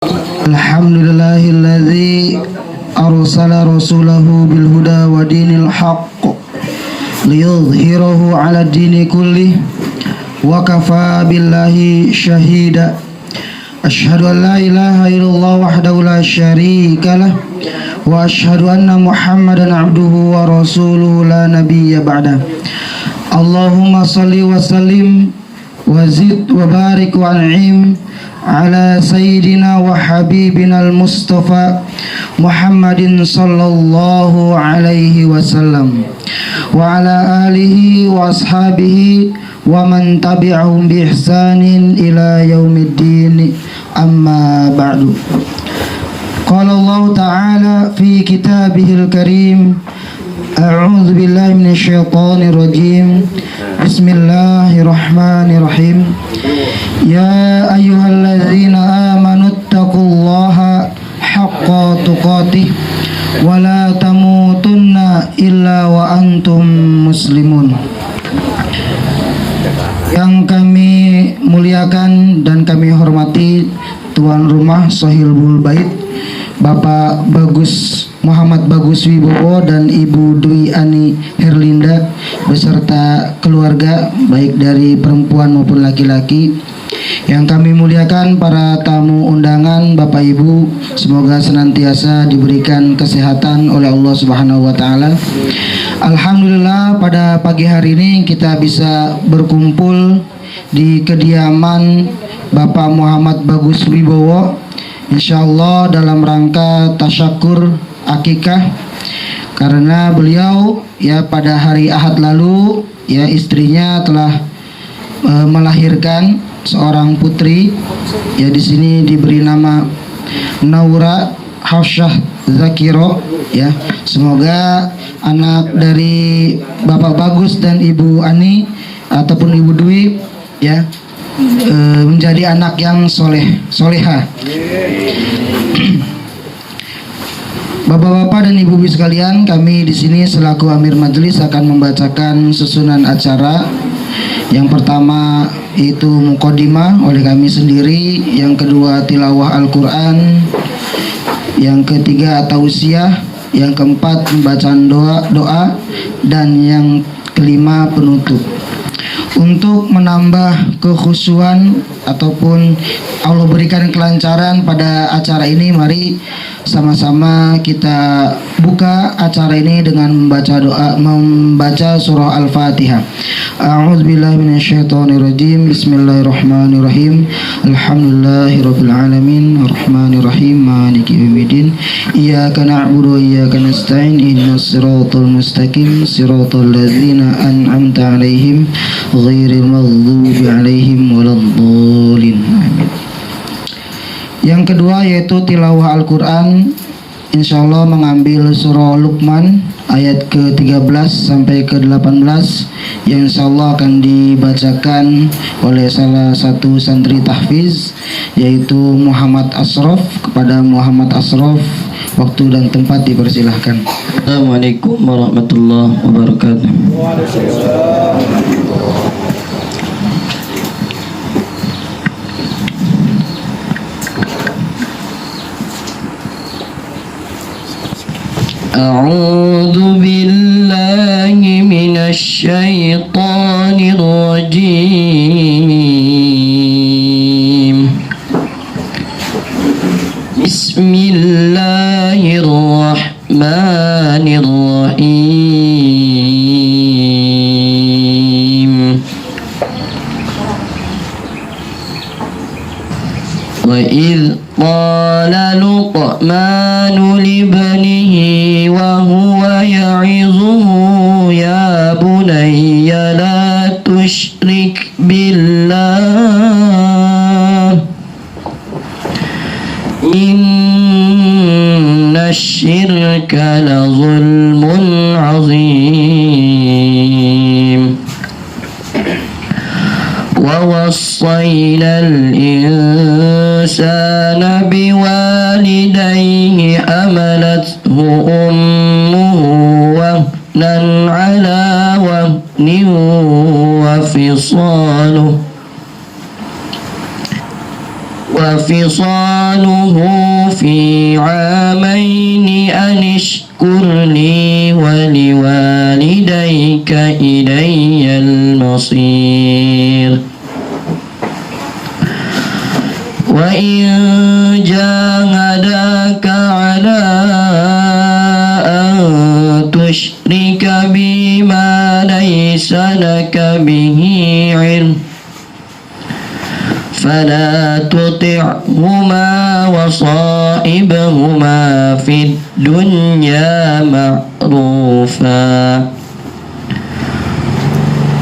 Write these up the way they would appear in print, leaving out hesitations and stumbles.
Alhamdulillahilladzi arsala rasulahu bil huda wa dinil haqq liyudhhirahu 'ala dini kullih wa kafa billahi syahida. Asyhadu an la ilaha illallah wahdahu la syarikalah wa asyhadu anna Muhammadan 'abduhu wa rasuluhu la nabiyya ba'da. Allahumma shalli wa sallim wa zid wa barik wa an'im ala sayyidina wa habibina al-mustafa Muhammadin sallallahu alaihi wasallam wa ala alihi wa ashabihi wa man tabi'ahum bi ihsanin ila yaumiddin, amma ba'du. Qala Allah ta'ala fi kitabihil karim, a'udzu billahi minasy syaithanir rajim. Bismillahirrahmanirrahim. Ya ayyuhalladzina amanu taqullaha haqqa tuqatih wa la tamutunna illa wa antum muslimun. Yang kami muliakan dan kami hormati tuan rumah Sohibul Bait Bapak Muhammad Bagus Wibowo dan Ibu Dwi Ani Herlinda beserta keluarga baik dari perempuan maupun laki-laki. Yang kami muliakan para tamu undangan, Bapak Ibu, semoga senantiasa diberikan kesehatan oleh Allah Subhanahu wa taala. Alhamdulillah pada pagi hari ini kita bisa berkumpul di kediaman Bapak Muhammad Bagus Wibowo, insyaallah dalam rangka tasyakur akikah, karena beliau ya pada hari Ahad lalu ya istrinya telah melahirkan seorang putri ya, di sini diberi nama Naura Hafsyah Zakiro ya. Semoga anak dari Bapak Bagus dan Ibu Ani ataupun Ibu Dwi ya menjadi anak yang soleha. Bapak-bapak dan ibu-ibu sekalian, kami di sini selaku Amir Majelis akan membacakan susunan acara. Yang pertama itu muqaddimah oleh kami sendiri, yang kedua tilawah Al-Quran, yang ketiga tausiah, yang keempat pembacaan doa, dan yang kelima penutup. Untuk menambah kekhusyuan ataupun Allah berikan kelancaran pada acara ini, mari sama-sama kita buka acara ini dengan membaca surah Al-Fatihah. A'udzubillahi minasyaitonirrajim. Bismillahirrahmanirrahim. Alhamdulillahirabbil alamin, arrahmanirrahim, maliki yaumiddin. Iyyaka na'budu wa iyyaka nasta'in. Ihdinas siratal mustaqim, siratal ladzina an'amta 'alaihim ghairil maghdubi 'alaihim waladdallin. Amin. Yang kedua yaitu tilawah Al-Quran, insyaallah mengambil surah Luqman ayat ke-13 sampai ke-18 yang insyaallah akan dibacakan oleh salah satu santri tahfiz yaitu Muhammad Asraf. Kepada Muhammad Asraf, waktu dan tempat dipersilahkan. Assalamualaikum warahmatullahi wabarakatuh. A'udzu billahi minasy syaithanir rajim. Bismillahirrahmanirrahim. Wa idz qala Luqmanu libnihi wa huwa ya'izuhu ya bunayya la tusyrik billah inna syirka la zulmun azim. Wa wassayna al-insana biwalidayhi hamalathu ummuhu wahnan ala wahnin wa fisaluhu وفصاله في عامين أن اشكر لي ولوالديك إلي المصير وإن جاهداك على أن تشرك بي ما ليس لك به علم فلا تطعهما وصائبهما في الدنيا معروفا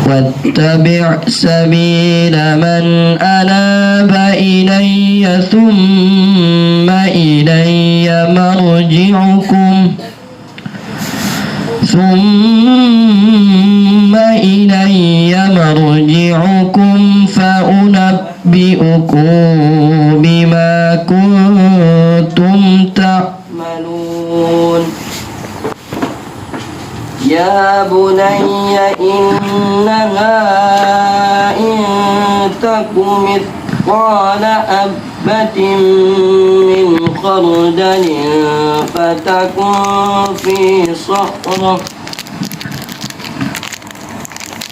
واتبع سبيل من أناب إلي ثم إلي مرجعكم فأنبئكم بما كنتم تعملون يا بني إنها إن تك مثقال حبة من خردل فتكن في صخرة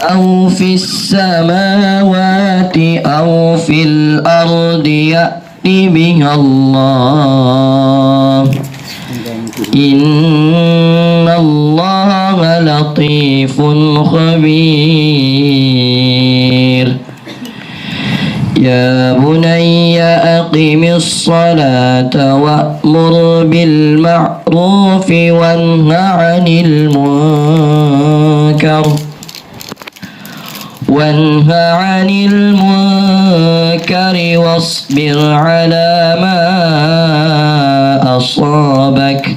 أو في السماوات أو في الأرض يأت بها الله إن الله لطيف خبير يا بني أقم الصلاة وأمر بالمعروف وانه عن المنكر واصبر على ما أصابك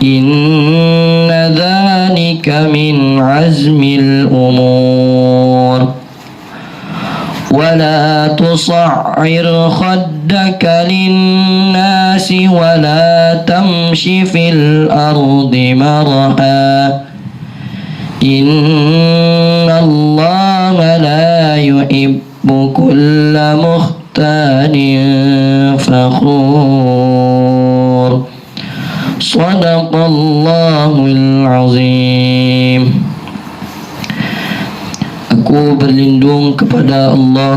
إن ذلك من عزم الأمور ولا تصعر خدك للناس ولا تمش في الأرض مرحا إن الله لا يحب كل مختال فخور صدق الله العظيم. Aku berlindung kepada Allah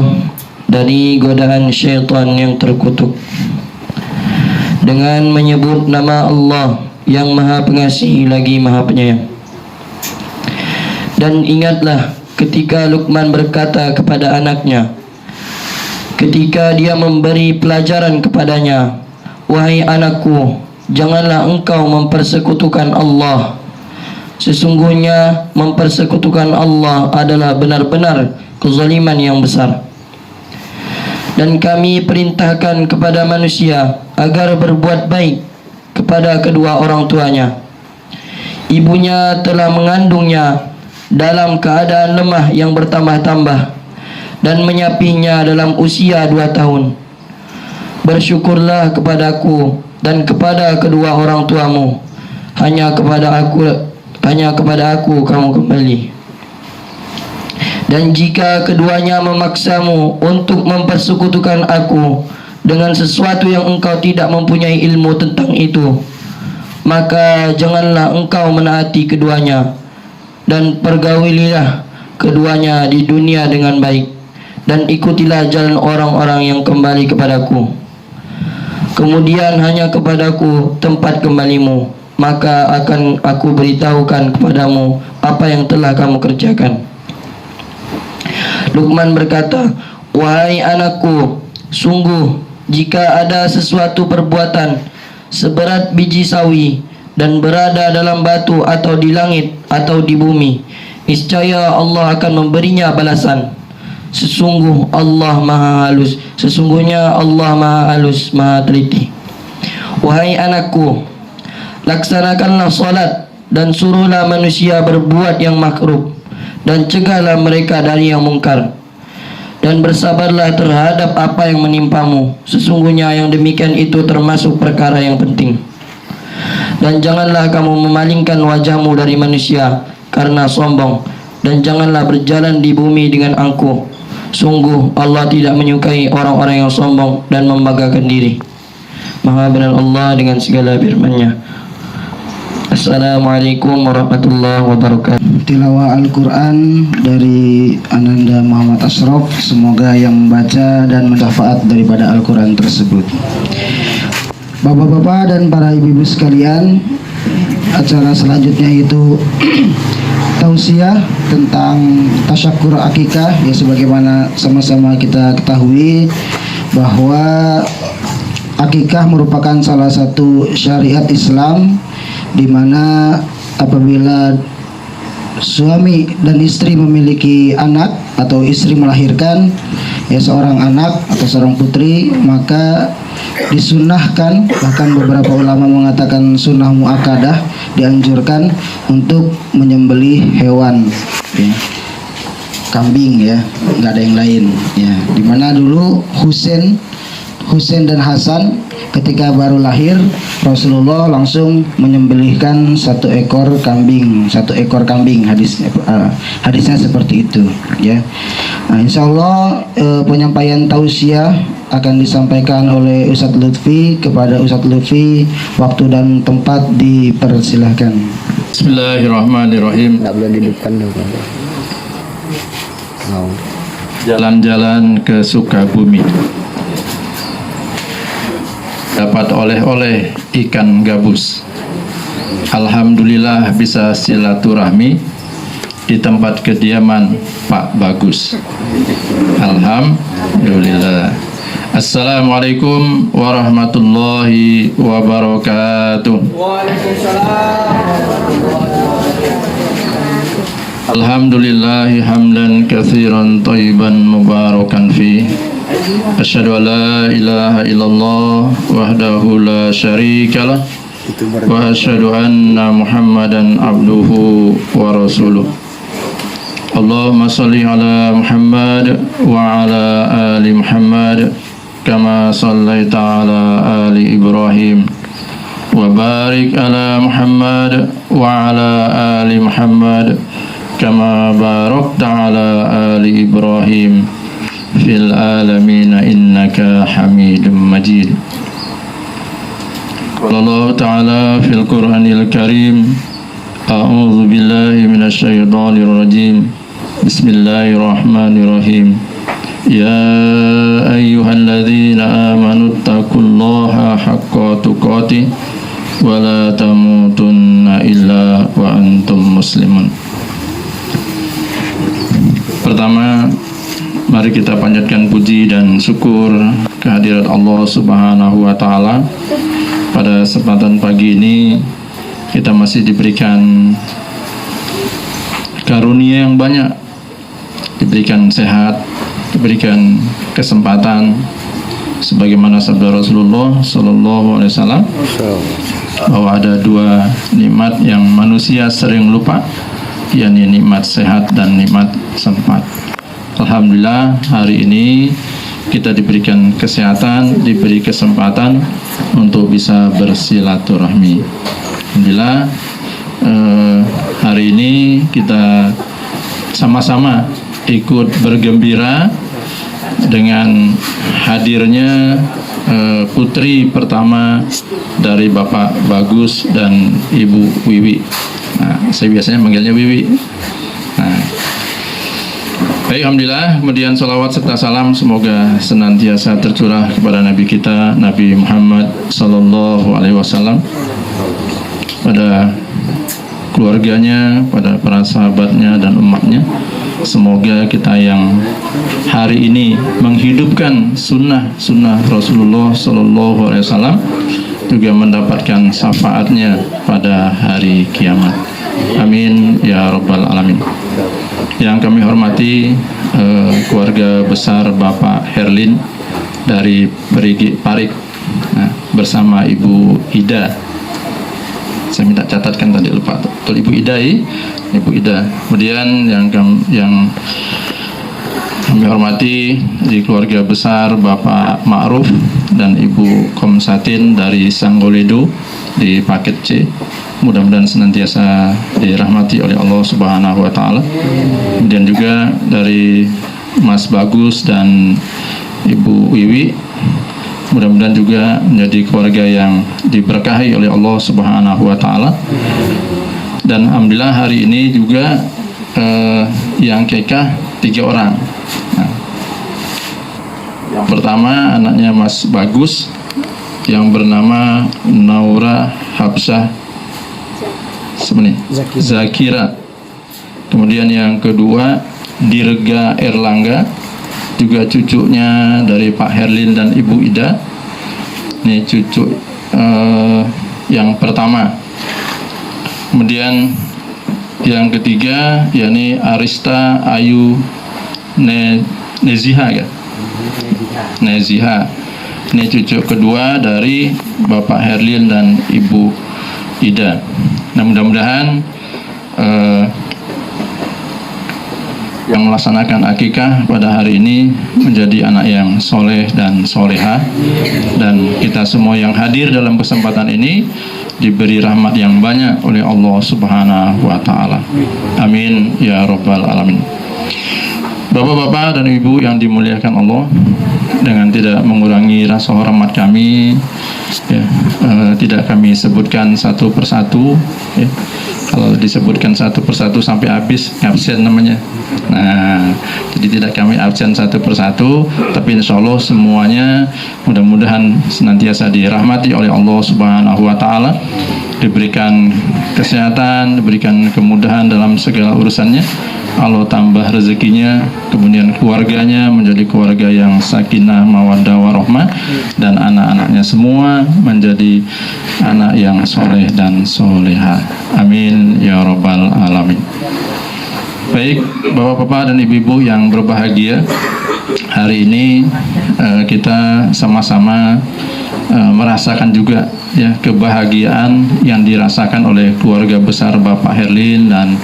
dari godaan syaitan yang terkutuk dengan menyebut nama Allah yang Maha Pengasih lagi Maha Penyayang. Dan ingatlah ketika Luqman berkata kepada anaknya ketika dia memberi pelajaran kepadanya, wahai anakku, janganlah engkau mempersekutukan Allah. Sesungguhnya mempersekutukan Allah adalah benar-benar kezaliman yang besar. Dan kami perintahkan kepada manusia agar berbuat baik kepada kedua orang tuanya. Ibunya telah mengandungnya dalam keadaan lemah yang bertambah-tambah dan menyapinya dalam usia 2 tahun. Bersyukurlah kepadaku dan kepada kedua orang tuamu. Hanya kepada aku kamu kembali. Dan jika keduanya memaksamu untuk mempersekutukan aku dengan sesuatu yang engkau tidak mempunyai ilmu tentang itu, maka janganlah engkau menaati keduanya, dan pergaulilah keduanya di dunia dengan baik, dan ikutilah jalan orang-orang yang kembali kepadaku. Kemudian hanya kepadaku tempat kembalimu, maka akan aku beritahukan kepadamu apa yang telah kamu kerjakan. Luqman berkata, wahai anakku, sungguh jika ada sesuatu perbuatan seberat biji sawi dan berada dalam batu atau di langit atau di bumi, niscaya Allah akan memberinya balasan. Sesungguhnya Allah Maha halus, Maha teliti. Wahai anakku, laksanakanlah salat dan suruhlah manusia berbuat yang makruf, dan cegahlah mereka dari yang mungkar, dan bersabarlah terhadap apa yang menimpamu. Sesungguhnya yang demikian itu termasuk perkara yang penting. Dan janganlah kamu memalingkan wajahmu dari manusia karena sombong, dan janganlah berjalan di bumi dengan angkuh. Sungguh Allah tidak menyukai orang-orang yang sombong dan membanggakan diri. Maha benar Allah dengan segala firman-Nya. Assalamualaikum warahmatullahi wabarakatuh. Tilawah Al-Quran dari Ananda Muhammad Ashraf. Semoga yang membaca dan manfaat daripada Al-Quran tersebut. Bapak-bapak dan para ibu-ibu sekalian, acara selanjutnya itu tausiah tentang tasyakur akikah, ya sebagaimana sama-sama kita ketahui bahwa akikah merupakan salah satu syariat Islam, di mana apabila suami dan istri memiliki anak atau istri melahirkan ya seorang anak atau seorang putri, maka disunnahkan, bahkan beberapa ulama mengatakan sunnah muakkadah, dianjurkan untuk menyembelih hewan ya, kambing ya, nggak ada yang lain ya. Dimana dulu Husain dan Hasan ketika baru lahir, Rasulullah langsung menyembelihkan satu ekor kambing. Hadisnya seperti itu ya. Nah, insya Allah penyampaian tausiah akan disampaikan oleh Ustadz Lutfi. Kepada Ustadz Lutfi, waktu dan tempat dipersilahkan. Bismillahirrahmanirrahim. Nggak boleh di depan dong. Jalan-jalan ke Sukabumi, dapat oleh-oleh ikan gabus. Alhamdulillah bisa silaturahmi di tempat kediaman Pak Bagus. Alhamdulillah. Assalamualaikum warahmatullahi wabarakatuh. Alhamdulillahi hamdan katsiran thayyiban mubarakan fi. Asyhadu an la ilaha illallah wahdahu la syarikalah wa asyhadu anna Muhammadan abduhu wa rasuluh. Allahumma shalli ala Muhammad wa ala ali Muhammad kama shallaita ala ali Ibrahim wa barik ala Muhammad wa ala ali Muhammad kama barakta ala ali Ibrahim fil alamin innaka Hamidum Majid. Qala Allah Ta'ala fil Qur'anil Karim, a'udzu billahi minasy syaithanir rajim. Bismillahirrahmanirrahim. Ya ayyuhalladzina amanu taqullaha haqqa tuqatih wa la tamutunna illa wa antum muslimun. Pertama, mari kita panjatkan puji dan syukur kehadirat Allah Subhanahu wa Ta'ala. Pada kesempatan pagi ini kita masih diberikan karunia yang banyak, diberikan sehat, diberikan kesempatan, sebagaimana sabda Rasulullah Sallallahu Alaihi Wasallam bahwa ada dua nikmat yang manusia sering lupa, yakni nikmat sehat dan nikmat sempat. Alhamdulillah hari ini kita diberikan kesehatan, diberi kesempatan untuk bisa bersilaturahmi. Alhamdulillah hari ini kita sama-sama ikut bergembira dengan hadirnya putri pertama dari Bapak Bagus dan Ibu Wiwi. Nah, saya biasanya manggilnya Wiwi. Nah, baik, alhamdulillah. Kemudian salawat serta salam semoga senantiasa tercurah kepada Nabi kita, Nabi Muhammad Sallallahu Alaihi Wasallam, pada keluarganya, pada para sahabatnya dan umatnya. Semoga kita yang hari ini menghidupkan sunnah Rasulullah Sallallahu Alaihi Wasallam juga mendapatkan syafaatnya pada hari kiamat. Amin ya rabbal alamin. Yang kami hormati keluarga besar Bapak Herlin dari Perigi Parik, bersama Ibu Ida. Saya minta catatkan tadi, lupa. Betul, Ibu Ida, Ibu Ida. Kemudian yang kami hormati di keluarga besar Bapak Ma'ruf dan Ibu Komsatin dari Sanggoledo di paket C. Mudah-mudahan senantiasa dirahmati oleh Allah Subhanahu wa Ta'ala. Kemudian juga dari Mas Bagus dan Ibu Wiwi Mudah-mudahan juga menjadi keluarga yang diberkahi oleh Allah Subhanahu wa taala. Dan alhamdulillah hari ini juga yang kekah 3 orang. Nah, yang pertama anaknya Mas Bagus yang bernama Naura Habsah Zakira. Kemudian yang kedua Dirga Erlangga, juga cucunya dari Pak Herlin dan Ibu Ida. Ini cucu yang pertama. Kemudian yang ketiga yakni Arista Ayu Neziha ya. Neziha. Ini cucu kedua dari Bapak Herlin dan Ibu Ida. Nah, mudah-mudahan yang melaksanakan akikah pada hari ini menjadi anak yang soleh dan soleha, dan kita semua yang hadir dalam kesempatan ini diberi rahmat yang banyak oleh Allah Subhanahu wa taala. Amin ya rabbal alamin. Bapak-bapak dan ibu yang dimuliakan Allah, dengan tidak mengurangi rasa hormat kami ya, tidak kami sebutkan satu persatu ya. Kalau disebutkan satu persatu sampai habis absen namanya. Nah, jadi tidak kami absen satu persatu, tapi insya Allah semuanya mudah-mudahan senantiasa dirahmati oleh Allah Subhanahu wa taala, diberikan kesehatan, diberikan kemudahan dalam segala urusannya. Allah tambah rezekinya, kemudian keluarganya menjadi keluarga yang sakinah, mawaddah, warahmah, dan anak-anaknya semua menjadi anak yang soleh dan soleha. Amin ya rabbal alamin. Baik, bapak-bapak dan ibu-ibu yang berbahagia, hari ini kita sama-sama merasakan juga ya kebahagiaan yang dirasakan oleh keluarga besar Bapak Herlin dan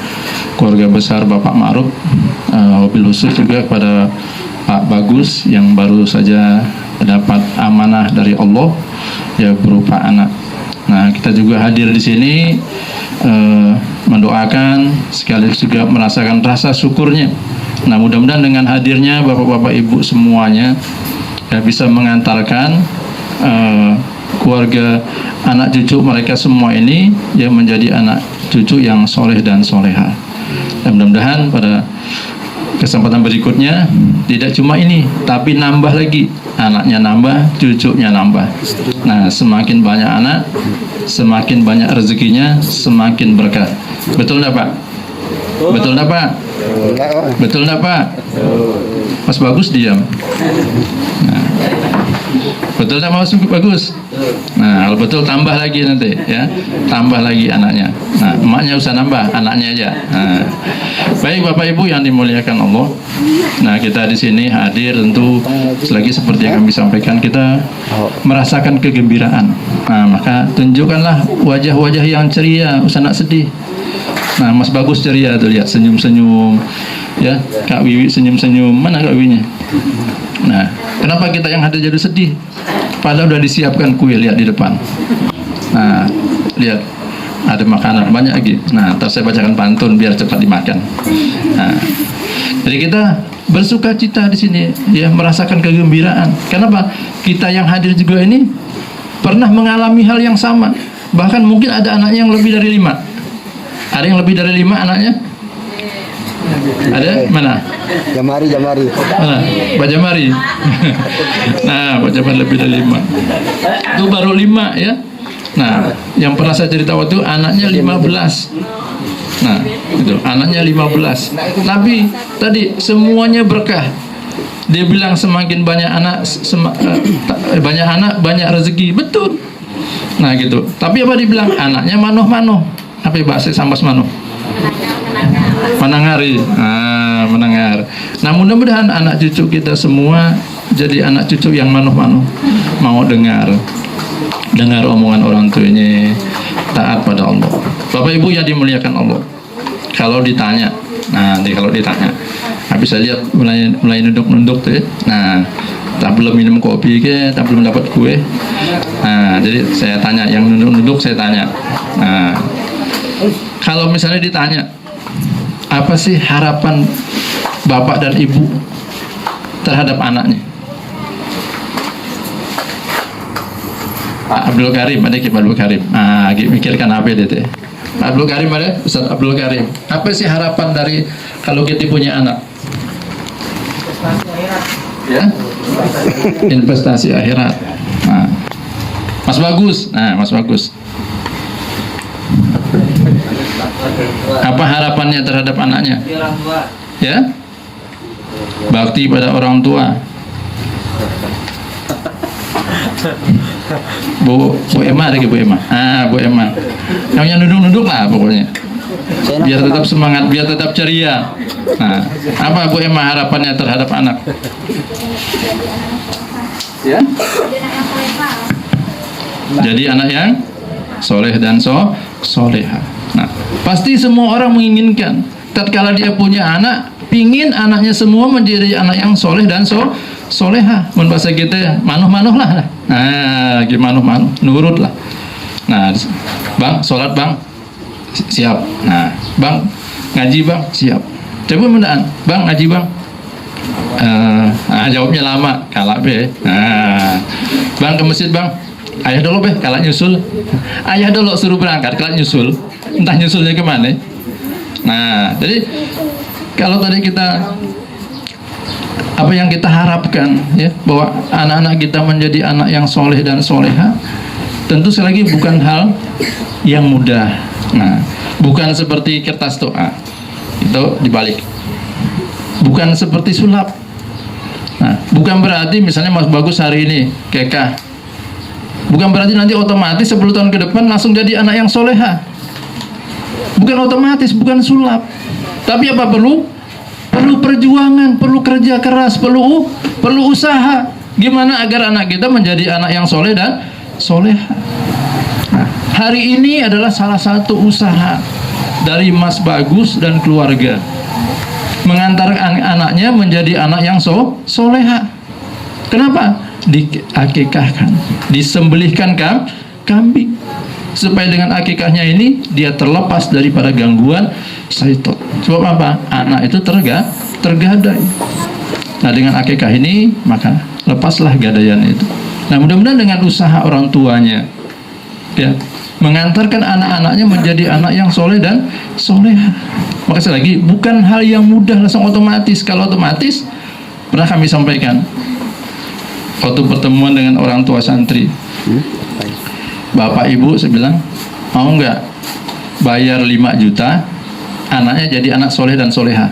keluarga besar Bapak Ma'ruf, wabil khusus juga kepada Pak Bagus yang baru saja dapat amanah dari Allah ya berupa anak. Nah, kita juga hadir di sini mendoakan sekaligus juga merasakan rasa syukurnya. Nah, mudah-mudahan dengan hadirnya bapak-bapak ibu semuanya ya bisa mengantarkan keluarga anak cucu mereka semua ini yang menjadi anak cucu yang soleh dan soleha. Dan mudah-mudahan pada kesempatan berikutnya tidak cuma ini, tapi nambah lagi, anaknya nambah, cucunya nambah. Nah, semakin banyak anak, semakin banyak rezekinya, semakin berkah. Betul enggak Pak? Betul enggak Pak? Betul enggak Pak? Mas Bagus diam. Nah, betul enggak Mas Bagus? Nah, kalau betul tambah lagi nanti ya, tambah lagi anaknya. Nah, emaknya usah nambah, anaknya aja. Nah, baik Bapak Ibu yang dimuliakan Allah. Nah, kita di sini hadir tentu selagi seperti yang kami sampaikan, kita merasakan kegembiraan. Nah, maka tunjukkanlah wajah-wajah yang ceria, usah nak sedih. Nah, Mas Bagus ceria tuh, lihat senyum-senyum ya. Kak Wiwi senyum-senyum, mana Kak Wiwinya? Nah, kenapa kita yang hadir jadi sedih? Padahal udah disiapkan kue, lihat di depan. Nah, lihat ada makanan banyak lagi. Nah, ntar saya bacakan pantun biar cepat dimakan. Nah, jadi kita bersuka cita di sini, ya merasakan kegembiraan. Kenapa? Kita yang hadir juga ini pernah mengalami hal yang sama. Bahkan mungkin ada anaknya yang lebih dari 5. Ada yang lebih dari 5 anaknya? Ada? Mana? Jamari. Mana? Pak Jamari. Nah, Pak Jamari lebih dari 5. Itu baru 5 ya. Nah, yang pernah saya cerita waktu anaknya 15. Nah, itu anaknya 15. Tapi tadi semuanya berkah. Dia bilang semakin banyak anak, banyak rezeki. Betul. Nah, gitu. Tapi apa dibilang? Anaknya manoh-manoh. Apa bahasa Sambas manoh? Menangari. Nah, mendengar. Nah, mudah-mudahan anak cucu kita semua jadi anak cucu yang manoh-manoh, mau dengar omongan orang tuanya, taat pada Allah. Bapak Ibu yang dimuliakan Allah, kalau ditanya, nanti kalau ditanya, habis saya lihat mulai nunduk tuh ya. Nah, tak belum minum kopi ke, tak belum dapat kue. Nah, jadi saya tanya, yang nunduk saya tanya. Nah, kalau misalnya ditanya, apa sih harapan bapak dan ibu terhadap anaknya? Pak Abdul Karim, ada Pak Abdul Karim. Mikirkan apa dia teh? Pak Abdul Karim ada, Ustaz Abdul Karim. Apa sih harapan dari kalau kita punya anak? Ya, investasi akhirat. Nah, Mas Bagus, Mas Bagus. Apa harapannya terhadap anaknya? Ya, bakti pada orang tua. Bu Emma ada Bu Emma. Bu Emma. Yang nunduk-nunduk lah pokoknya. Biar tetap semangat, biar tetap ceria. Nah, apa Bu Emma harapannya terhadap anak? Ya. Jadi anak yang soleh dan soleha. Nah, pasti semua orang menginginkan. Tatkala dia punya anak, pingin anaknya semua menjadi anak yang soleh dan soleha. Mun bahasa kita manuh-manuh lah. Nah, gimana manuh, nurut lah. Nah, Bang, sholat Bang, siap. Nah, Bang, ngaji Bang, siap. Coba mendaan, Bang, ngaji Bang. Jawabnya lama, kalah be. Bang ke masjid Bang, ayah dulu be, kalah nyusul. Ayah dulu suruh berangkat, kalah nyusul. Entah nyusulnya kemana. Nah, jadi kalau tadi kita apa yang kita harapkan ya, bahwa anak-anak kita menjadi anak yang soleh dan soleha, tentu sekali lagi bukan hal yang mudah. Nah, bukan seperti kertas doa, itu dibalik. Bukan seperti sulap. Nah, bukan berarti misalnya Mas Bagus hari ini kekah, bukan berarti nanti otomatis 10 tahun ke depan langsung jadi anak yang soleha. Bukan otomatis, bukan sulap. Tapi apa perlu perjuangan, perlu kerja keras, perlu usaha. Gimana agar anak kita menjadi anak yang soleh dan soleha. Nah, hari ini adalah salah satu usaha dari Mas Bagus dan keluarga, mengantarkan anaknya menjadi anak yang soleha. Kenapa? Diakikahkan, disembelihkan kambing, supaya dengan akikahnya ini dia terlepas daripada gangguan syaitan. Sebab apa? Anak itu tergadai. Nah, dengan akikah ini maka lepaslah gadaian itu. Nah, mudah-mudahan dengan usaha orang tuanya ya, mengantarkan anak-anaknya menjadi anak yang soleh dan soleha. Maka sekali lagi, bukan hal yang mudah langsung otomatis. Kalau otomatis, pernah kami sampaikan waktu pertemuan dengan orang tua santri, Bapak Ibu, saya bilang, mau nggak bayar 5 juta anaknya jadi anak soleh dan soleha?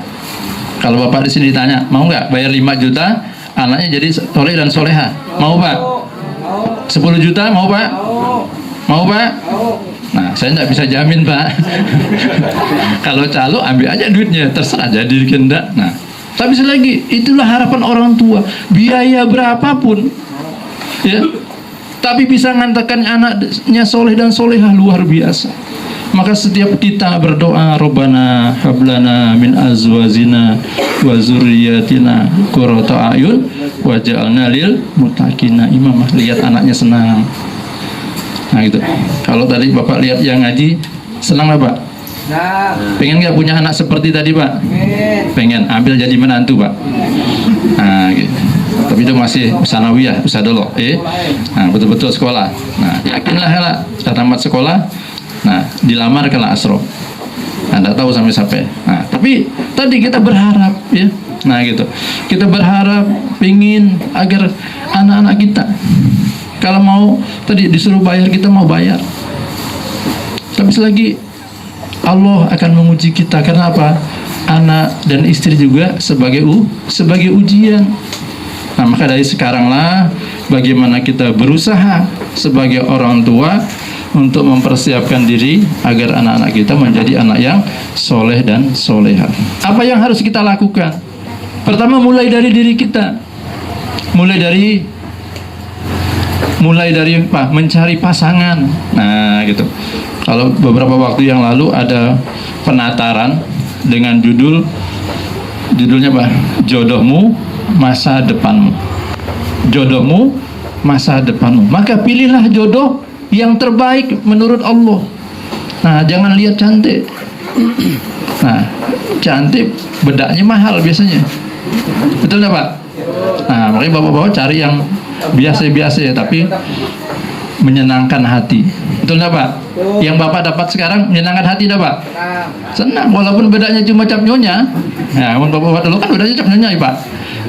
Kalau Bapak di sini ditanya, mau nggak bayar 5 juta anaknya jadi soleh dan soleha? Mau Pak? 10 juta mau Pak? Mau Pak? Nah, saya nggak bisa jamin Pak. Kalau calo ambil aja duitnya, terserah jadi kendak. Nah, tapi selagi itulah harapan orang tua, biaya berapapun ya, tapi bisa ngantarkan anaknya soleh dan soleha, luar biasa. Maka setiap kita berdoa, Rabbana hablana min azwajina wa zurriyatina qurrata a'yun waj'alna lil muttaqina imamah. Lihat anaknya senang. Nah gitu. Kalau tadi Bapak lihat yang ngaji, senang nggak Pak? Pengen nggak punya anak seperti tadi Pak? Pengen. Ambil jadi menantu Pak. Nah gitu. Tapi itu masih sanawiyah, usaha dulu. Nah, betul-betul sekolah. Nah, yakinlah lah, sudah tamat sekolah. Nah, dilamar ke asro. Nah, tidak tahu sampai sampai. Nah, tapi tadi kita berharap ya. Nah, gitu. Kita berharap pingin agar anak-anak kita, kalau mau tadi disuruh bayar, kita mau bayar. Tapi selagi Allah akan menguji kita. Karena apa? Anak dan istri juga sebagai ujian. Nah, maka dari sekaranglah bagaimana kita berusaha sebagai orang tua untuk mempersiapkan diri agar anak-anak kita menjadi anak yang soleh dan soleha. Apa yang harus kita lakukan? Pertama, mulai dari diri kita. Mulai dari apa? Mencari pasangan. Nah, gitu. Kalau beberapa waktu yang lalu ada penataran dengan judulnya apa? Jodohmu masa depanmu. Jodohmu masa depanmu. Maka pilihlah jodoh yang terbaik menurut Allah. Nah, jangan lihat cantik. Nah, cantik bedaknya mahal biasanya. Betul nggak Pak? Nah, makanya bapak-bapak cari yang biasa-biasa ya, tapi menyenangkan hati. Betul nggak Pak? Yang Bapak dapat sekarang menyenangkan hati dah Pak? Senang, walaupun bedanya cuma cap nyonya. Nah, Bapak dulu kan bedanya cap nyonya ya Pak.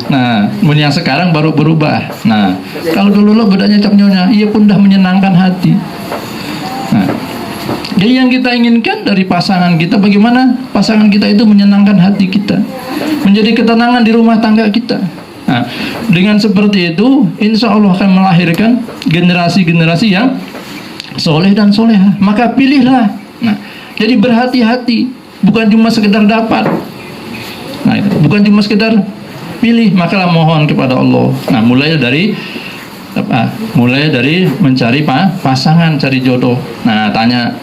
Nah, yang sekarang baru berubah. Nah, kalau dulu bedanya cap nyonya, ia pun dah menyenangkan hati. Nah, jadi yang kita inginkan dari pasangan kita, bagaimana pasangan kita itu menyenangkan hati kita, menjadi ketenangan di rumah tangga kita. Nah, dengan seperti itu, insya Allah akan melahirkan generasi-generasi yang soleh dan soleha. Maka pilihlah. Nah, jadi berhati-hati, bukan cuma sekedar dapat. Nah, bukan cuma sekedar pilih, makalah mohon kepada Allah. Nah, mulai dari apa? Mulai dari mencari pasangan, cari jodoh. Nah, tanya.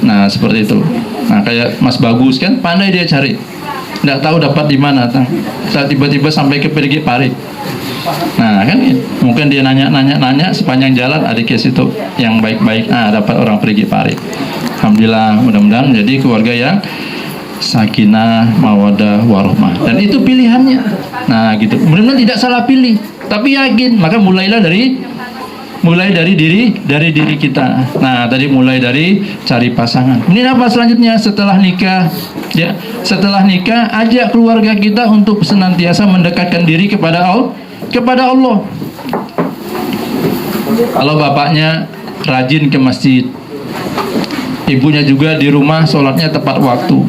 Nah, seperti itu. Nah, kayak Mas Bagus kan, pandai dia cari. Nggak tahu dapat di mana, tiba-tiba sampai ke Perigi Pari. Nah, kan mungkin dia nanya sepanjang jalan ada ke situ yang baik-baik. Nah, dapat orang Perigi Pari. Alhamdulillah, mudah-mudahan menjadi keluarga yang sakinah, mawadah, warahmah. Dan itu pilihannya. Nah, gitu. Mudah-mudahan tidak salah pilih, tapi yakin. Maka mulai dari diri kita. Nah, tadi mulai dari cari pasangan. Ini apa selanjutnya setelah nikah? Ya, setelah nikah ajak keluarga kita untuk senantiasa mendekatkan diri kepada Allah. Kalau bapaknya rajin ke masjid, ibunya juga di rumah sholatnya tepat waktu.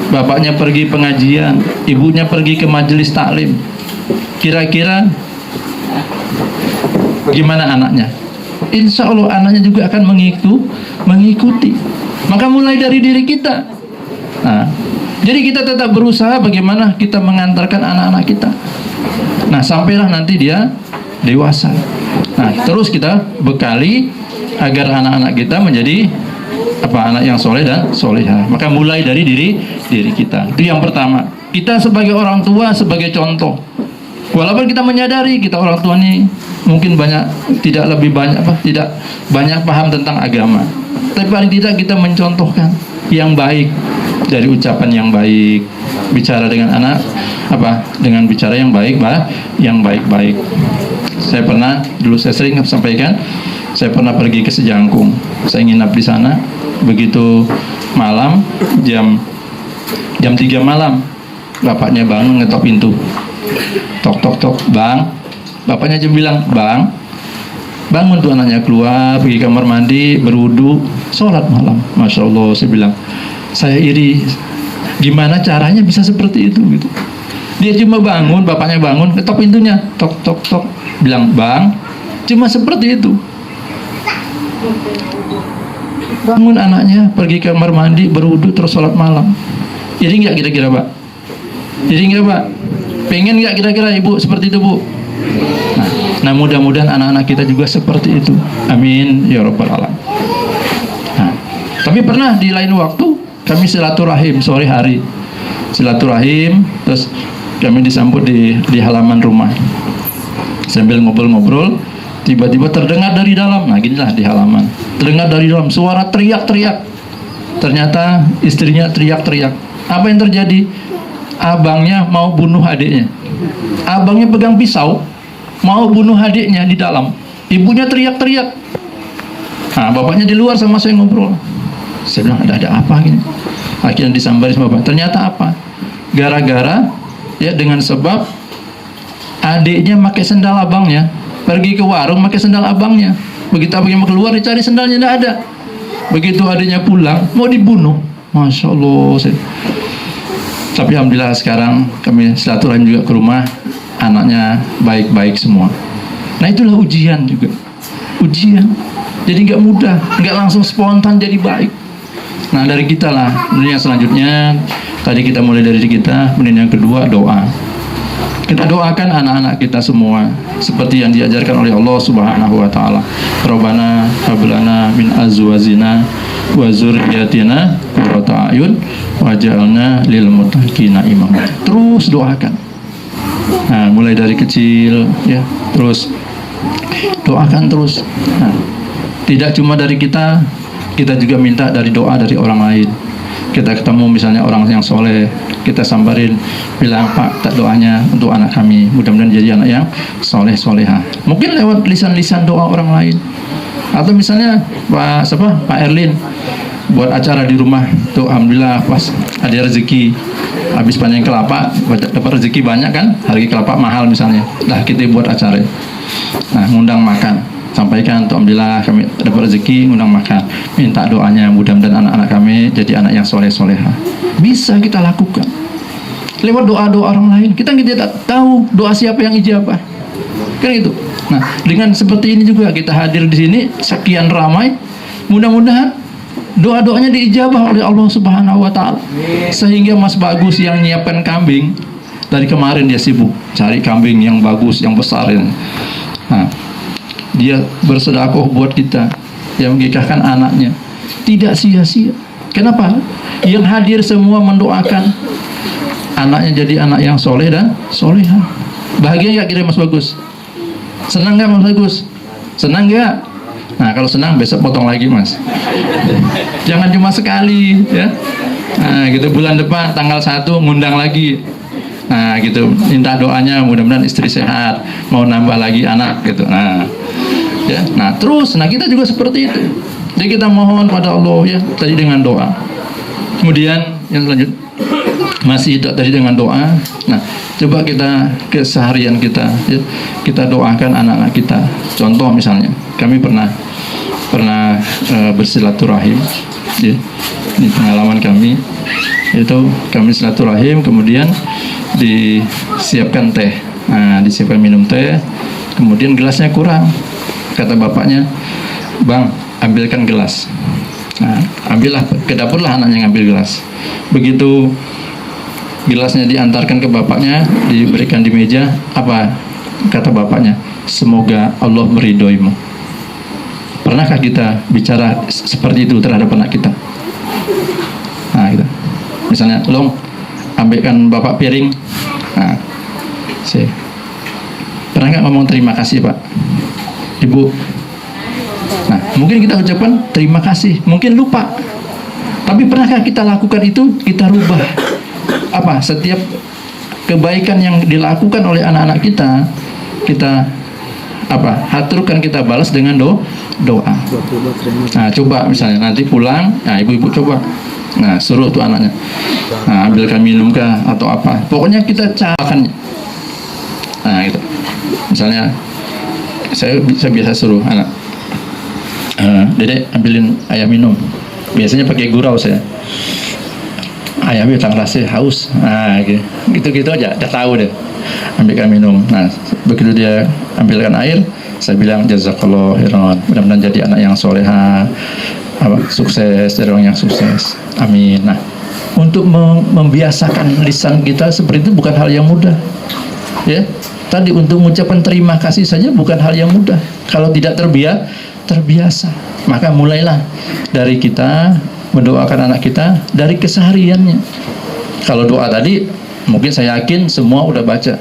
Bapaknya pergi pengajian, ibunya pergi ke majelis taklim. Kira-kira gimana anaknya? Insya Allah anaknya juga akan mengikuti. Maka mulai dari diri kita. Nah, jadi kita tetap berusaha bagaimana kita mengantarkan anak-anak kita. Nah, sampailah nanti dia dewasa. Nah, terus kita bekali agar anak-anak kita menjadi anak yang soleh dan soleha. Maka mulai dari diri kita. Itu yang pertama. Kita sebagai orang tua, sebagai contoh. Walaupun kita menyadari kita orang tua ini mungkin tidak banyak paham tentang agama, tapi paling tidak kita mencontohkan yang baik, dari ucapan yang baik, bicara dengan anak dengan bicara yang baik-baik. Saya sering sampaikan, saya pernah pergi ke Sejangkung, saya nginap di sana. Begitu malam jam 3 malam, bapaknya bangun ngetok pintu, tok, bang. Bapaknya cuma bilang, bang, bangun tuh anaknya, keluar pergi kamar mandi, berwudu, sholat malam. Masya Allah, saya bilang, saya iri, gimana caranya bisa seperti itu gitu. Dia cuma bangun, bapaknya bangun, ketok pintunya, tok, bilang, bang, cuma seperti itu. Bangun anaknya, pergi kamar mandi, berwudu, terus sholat malam. Iri nggak kira-kira Pak? Iri nggak Pak? Pengen nggak kira-kira ibu seperti itu Bu? Nah, mudah-mudahan anak-anak kita juga seperti itu. Amin ya rabbal alamin. Nah, tapi pernah di lain waktu kami silaturahim sore hari. Silaturahim, terus kami disambut di halaman rumah. Sambil ngobrol-ngobrol, tiba-tiba terdengar dari dalam. Nah, ginilah di halaman. Terdengar dari dalam suara teriak-teriak. Ternyata istrinya teriak-teriak. Apa yang terjadi? Abangnya mau bunuh adiknya. Abangnya pegang pisau, mau bunuh adiknya di dalam. Ibunya teriak-teriak. Nah, bapaknya di luar sama saya ngobrol. Saya bilang, ada apa gini? Akhirnya disambarin sama bapak. Ternyata apa? Gara-gara ya dengan sebab adiknya pakai sendal abangnya, pergi ke warung pakai sendal abangnya. Begitu abangnya mau keluar, dicari sendalnya tidak ada. Begitu adiknya pulang, mau dibunuh. Masya Allah. Tapi alhamdulillah sekarang kami silaturahim juga ke rumah, anaknya baik-baik semua. Nah, itulah ujian juga. Ujian. Jadi nggak mudah, nggak langsung spontan jadi baik. Nah, dari kita lah. Kemudian yang selanjutnya, tadi kita mulai dari diri kita. Kemudian yang kedua, doa. Kita doakan anak-anak kita semua seperti yang diajarkan oleh Allah Subhanahu wa taala. Rabbana hab lana min azwajina wa dzurriyyatina qurrata a'yun waj'alna lil muttaqina imama. Terus doakan. Nah, mulai dari kecil ya, terus doakan terus. Nah, tidak cuma dari kita juga minta dari doa dari orang lain. Kita ketemu misalnya orang yang soleh, kita sambarin, bilang, Pak, tak doanya untuk anak kami, mudah-mudahan jadi anak yang soleh soleha. Mungkin lewat lisan-lisan doa orang lain. Atau misalnya Pak Erlin buat acara di rumah tuh, alhamdulillah pas ada rezeki, habis panen kelapa dapat rezeki banyak kan, harga kelapa mahal misalnya, lah kita buat acara, nah ngundang makan, sampaikan tuh alhamdulillah kami dapat rezeki, ngundang makan, minta doanya mudah-mudahan anak-anak kami jadi anak yang soleh-soleha. Bisa kita lakukan lewat doa-doa orang lain. Kita tidak tahu doa siapa yang ijabah, kan itu. Nah, dengan seperti ini juga kita hadir di sini sekian ramai, mudah-mudahan doa-doanya diijabah oleh Allah Subhanahu wa taala. Sehingga Mas Bagus yang nyiapkan kambing dari kemarin dia sibuk cari kambing yang bagus, yang besar ini. Nah, dia bersedekah buat kita, yang menikahkan anaknya. Tidak sia-sia. Kenapa? Yang hadir semua mendoakan anaknya jadi anak yang soleh dan soleha. Bahagia nggak kira Mas Bagus? Senang nggak Mas Bagus? Senang nggak? Nah, kalau senang besok potong lagi Mas. Jangan cuma sekali ya. Nah, gitu bulan depan tanggal 1 ngundang lagi. Nah, gitu minta doanya mudah-mudahan istri sehat, mau nambah lagi anak gitu. Nah, ya. Nah, terus kita juga seperti itu. Jadi kita mohon pada Allah ya tadi dengan doa. Kemudian yang selanjutnya masih tadi dengan doa. Nah, coba kita keseharian kita ya, kita doakan anak-anak kita. Contoh misalnya kami pernah bersilaturahim ya. Ini pengalaman kami, itu kami silaturahim, kemudian disiapkan teh. Nah, disiapkan minum teh, kemudian gelasnya kurang, kata bapaknya, "Bang, ambilkan gelas." Nah, ambillah, ke dapur lah anaknya ngambil gelas. Begitu gelasnya diantarkan ke bapaknya, diberikan di meja, apa kata bapaknya? "Semoga Allah meridhoimu." Pernahkah kita bicara seperti itu terhadap anak kita? Nah, gitu. Misalnya, "Long, ambilkan bapak piring." Nah, pernah nggak ngomong terima kasih Pak, Ibu? Nah, mungkin kita ucapkan terima kasih, mungkin lupa. Tapi pernahkah kita lakukan itu? Kita rubah apa? Setiap kebaikan yang dilakukan oleh anak-anak kita, kita apa? Haturkan, kita balas dengan doa. Nah, coba misalnya nanti pulang, nah ibu-ibu coba, nah suruh tuh anaknya, nah ambilkan minum kah atau apa, pokoknya kita carakan. Nah gitu. Misalnya saya biasa suruh anak, "Dedek ambilin ayah minum." Biasanya pakai gurau saya. "Ayah bilang rasa haus." Nah gitu aja, udah tahu deh. Ambilkan minum. Nah begitu dia ambilkan air, saya bilang jazakallah khairan, mudah-mudahan jadi anak yang soleha, sukses, jadi orang yang sukses, amin. Nah, untuk membiasakan lisan kita seperti itu bukan hal yang mudah ya. Tadi untuk mengucapkan terima kasih saja bukan hal yang mudah kalau tidak terbiasa. Maka mulailah dari kita mendoakan anak kita dari kesehariannya. Kalau doa tadi mungkin saya yakin semua udah baca.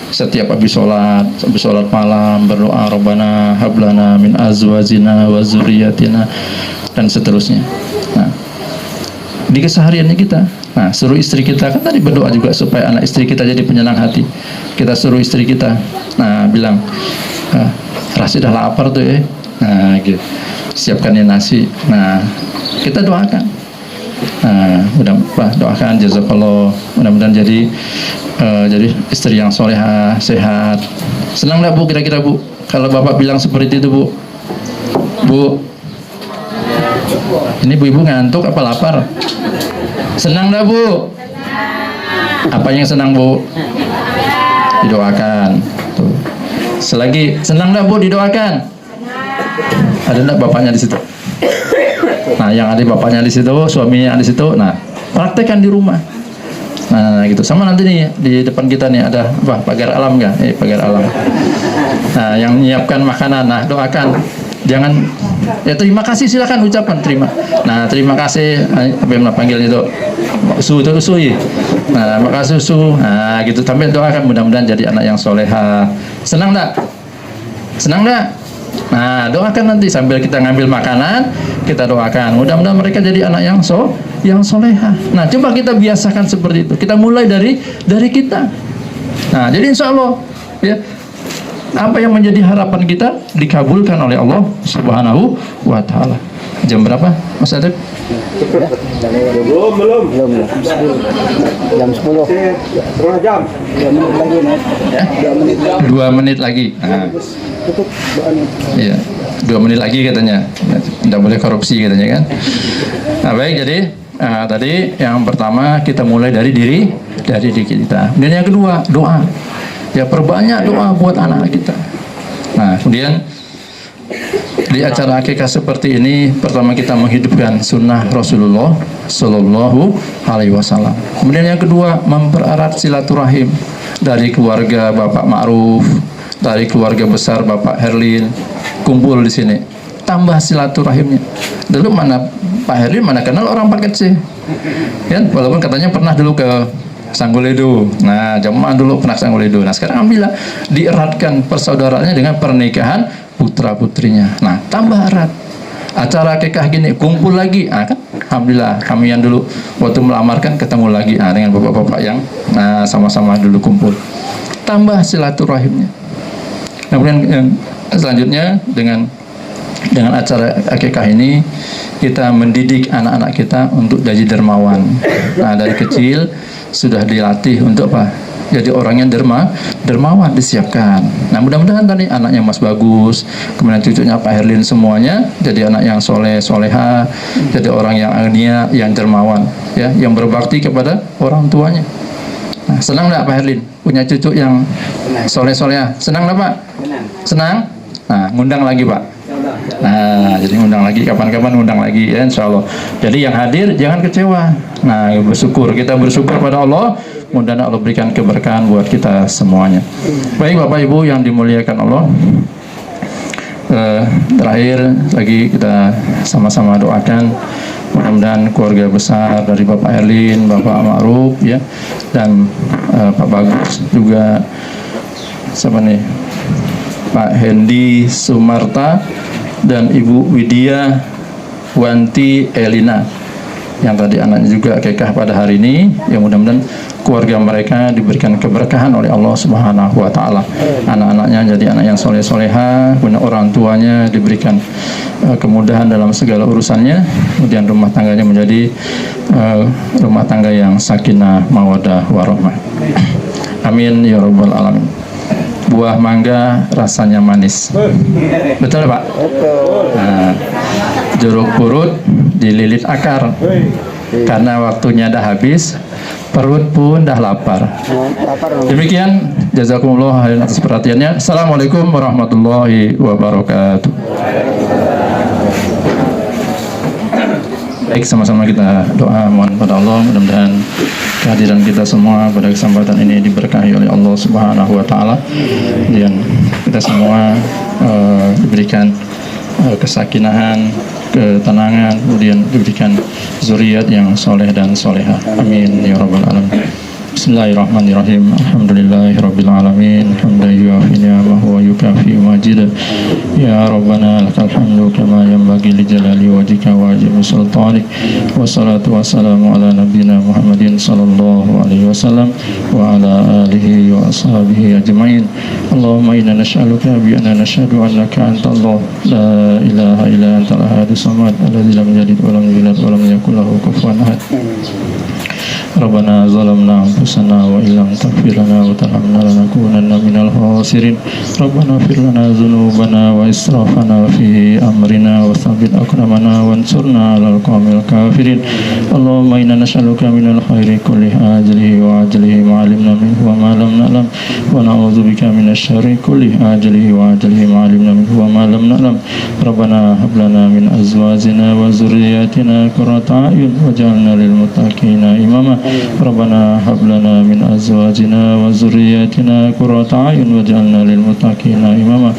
Setiap habis sholat malam berdoa, Rabbana hablana min azwajina wa zurriyatina, dan seterusnya. Nah, di kesehariannya kita, nah suruh istri kita, kan tadi berdoa juga supaya anak istri kita jadi penyenang hati. Kita suruh istri kita, nah bilang, "Rasi dah lapar tuh ya." Nah gitu, siapkan nasi. Nah kita doakan. Nah, doakan jazakallah, mudah-mudahan jadi istri yang soleha, sehat. Senang nggak Bu kira-kira Bu kalau Bapak bilang seperti itu Bu? Bu, ini Bu ibu ngantuk apa lapar? Senang nggak Bu? Apa yang senang Bu? Didoakan. Tuh. Selagi senang nggak Bu didoakan? Ada nggak bapaknya di situ? Nah, yang ada bapaknya di situ, suaminya di situ. Nah, praktekkan di rumah. Nah, gitu. Sama nanti nih di depan kita nih ada apa? Pagar alam nggak? Pagar alam. Nah, yang menyiapkan makanan. Nah, doakan. Jangan ya terima kasih, silakan ucapan terima. Nah, terima kasih apa yang panggil itu? Susu. Nah, makasih susu. Nah, gitu sampai doakan mudah-mudahan jadi anak yang soleha. Senang enggak? Senang enggak? Nah, doakan nanti sambil kita ngambil makanan, kita doakan. Mudah-mudahan mereka jadi anak yang soleha. Nah, coba kita biasakan seperti itu. Kita mulai dari kita. Nah, jadi insya Allah ya Apa yang menjadi harapan kita dikabulkan oleh Allah Subhanahu wa taala. Jam berapa, Mas Adek? Belum. Jam 10. Setengah jam. 2 menit lagi. Nah. Iya, 2 menit lagi katanya. Tidak boleh korupsi katanya kan. Nah, baik, jadi tadi yang pertama kita mulai dari diri kita. Dan yang kedua, doa. Ya, perbanyak doa buat anak kita. Nah, kemudian di acara akikah seperti ini, pertama kita menghidupkan sunnah Rasulullah Sallallahu Alaihi Wasallam. Kemudian yang kedua, mempererat silaturahim dari keluarga Bapak Ma'ruf, dari keluarga besar Bapak Herlin, kumpul di sini. Tambah silaturahimnya. Dulu mana Pak Herlin mana kenal orang Paket C, kan? Walaupun katanya pernah dulu ke Sangguledo. Nah, jamaah dulu pernah Sangguledo. Nah, sekarang alhamdulillah dieratkan persaudaraannya dengan pernikahan putra-putrinya. Nah, tambah erat. Acara akikah gini, kumpul lagi. Nah, kan alhamdulillah kami yang dulu waktu melamarkan ketemu lagi dengan bapak-bapak yang sama-sama dulu kumpul. Tambah silaturahimnya. Kemudian yang selanjutnya dengan acara akikah ini kita mendidik anak-anak kita untuk jadi dermawan. Nah, dari kecil sudah dilatih untuk apa? Jadi orang yang dermawan disiapkan. Nah, mudah-mudahan tadi anaknya Mas Bagus, kemudian cucunya Pak Herlin semuanya jadi anak yang soleh, soleha, jadi orang yang agnia, yang dermawan, ya, yang berbakti kepada orang tuanya. Nah, senang nggak Pak Herlin punya cucu yang soleh, soleha? Senang nggak Pak? Senang? Nah, ngundang lagi Pak. Nah, jadi undang lagi, kapan-kapan undang lagi ya, insya Allah. Jadi yang hadir jangan kecewa. Nah, kita bersyukur pada Allah, mudah-mudahan Allah berikan keberkahan buat kita semuanya. Baik Bapak Ibu yang dimuliakan Allah, terakhir lagi kita sama-sama doakan mudah-mudahan keluarga besar dari Bapak Herlin, Bapak Ma'ruf ya, dan Pak Bagus juga, siapa nih, Pak Hendi Sumarta dan Ibu Widya Wanti Elina yang tadi anaknya juga akikah pada hari ini. Yang mudah-mudahan keluarga mereka diberikan keberkahan oleh Allah Subhanahu wa taala. Anak-anaknya jadi anak yang soleh-soleha, kemudian orang tuanya diberikan kemudahan dalam segala urusannya, kemudian rumah tangganya menjadi rumah tangga yang sakinah, mawaddah, warahmah. Amin ya rabbal alamin. Buah mangga rasanya manis, betul Pak? Nah, jeruk purut dililit akar, karena waktunya dah habis, perut pun dah lapar. Demikian, jazakumullah khairan atas perhatiannya. Assalamualaikum warahmatullahi wabarakatuh. Baik, sama-sama kita doa mohon pada Allah, mudah-mudahan kehadiran kita semua pada kesempatan ini diberkahi oleh Allah Subhanahu wa taala, dan kita semua diberikan kesakinahan, ketenangan, kemudian diberikan zuriat yang soleh dan soleha. Amin ya rabbal alamin. Bismillahirrahmanirrahim. Alhamdulillahirabbil alamin. Hamdan yuafi ni'amahu wa yukafi majidah. Ya Rabbana lakal hamdu kama yanbaghi li jalali wajhika wa azimi sultanik. Wassalatu wassalamu ala nabiyyina Muhammadin sallallahu alaihi wasallam wa ala alihi wa ashabihi ajmain. Allahumma inna nas'aluka bi anna nashhadu annaka antallah la ilaha illa antal ahadus samad alladzi lam yalid wa lam yulad wa lam yakul lahu kufuwan ahad. Rabbana zalamna anfusana wa illam taghfir lana wa tarhamna lanakunanna minal khasirin. Rabbana ighfir lana dzunubana wa israfana fi amrina wa tsabbit aqdamana wansurna 'alal qawmil kafirin. Allahumma inna nas'aluka minal khairi kulli ajlihi wa ajlihi ma 'alimna minhu wa ma lam na'lam, wa na'udzubika minasy syarri kulli ajlihi wa ajlihi ma 'alimna minhu wa ma lam na'lam. Rabbana hab lana min azwajina wa dzurriyyatina qurrata a'yun waj'alna lil muttaqina imama. Rabbana hab lana min azwajina wa dzurriyyatina qurrata a'yun waj'alna lil muttaqina imama.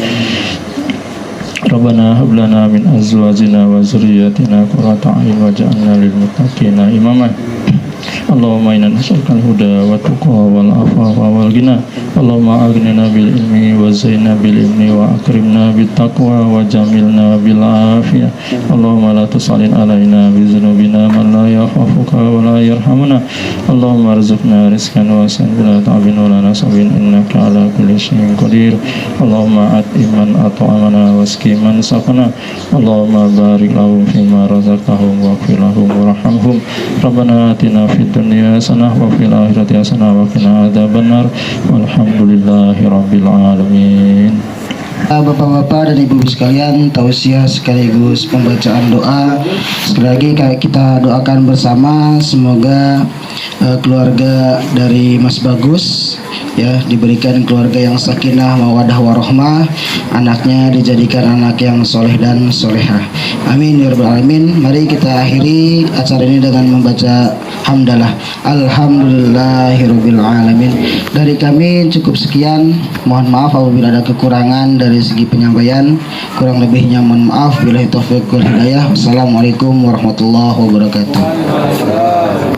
Rabbana hab lana min azwajina wa dzurriyyatina qurrata a'yun waj'alna lil muttaqina imama. Allahumma inna nas'aluka al-huda wa tuqa wal afafa wal ghina. Allahumma aghnina bil ilmi wa zaina bil ilmi wa akrimna bit taqwa wa jamilna bil afiyah. Allahumma la tusalin alaina bi dzunubina man la yakhafuka wa la yarhamuna. Allahumma arzuqna rizqan wasi'an bila ta'bin wa la nasabin innaka ala kulli syai'in qadir. Allahumma at'iman at'amana wasqi man saqana. Allahumma barik lahum fima razaqtahum waghfir lahum warhamhum. Rabbana atina fid dunya hasanah wa fil akhirati hasanah wa qina adzabannar. Walhamdulillahi rabbil alamin. Bapak-bapak dan ibu-ibu sekalian, tausiah sekaligus pembacaan doa. Sekali lagi kita doakan bersama semoga keluarga dari Mas Bagus ya diberikan keluarga yang sakinah mawadah warahmah, anaknya dijadikan anak yang soleh dan solehah. Amin ya rabbal alamin. Mari kita akhiri acara ini dengan membaca hamdalah. Alhamdulillahirabbil alamin. Dari kami cukup sekian. Mohon maaf apabila ada kekurangan dari segi penyampaian. Kurang lebihnya mohon maaf. Billahi taufiq wal hidayah. Wassalamualaikum warahmatullahi wabarakatuh.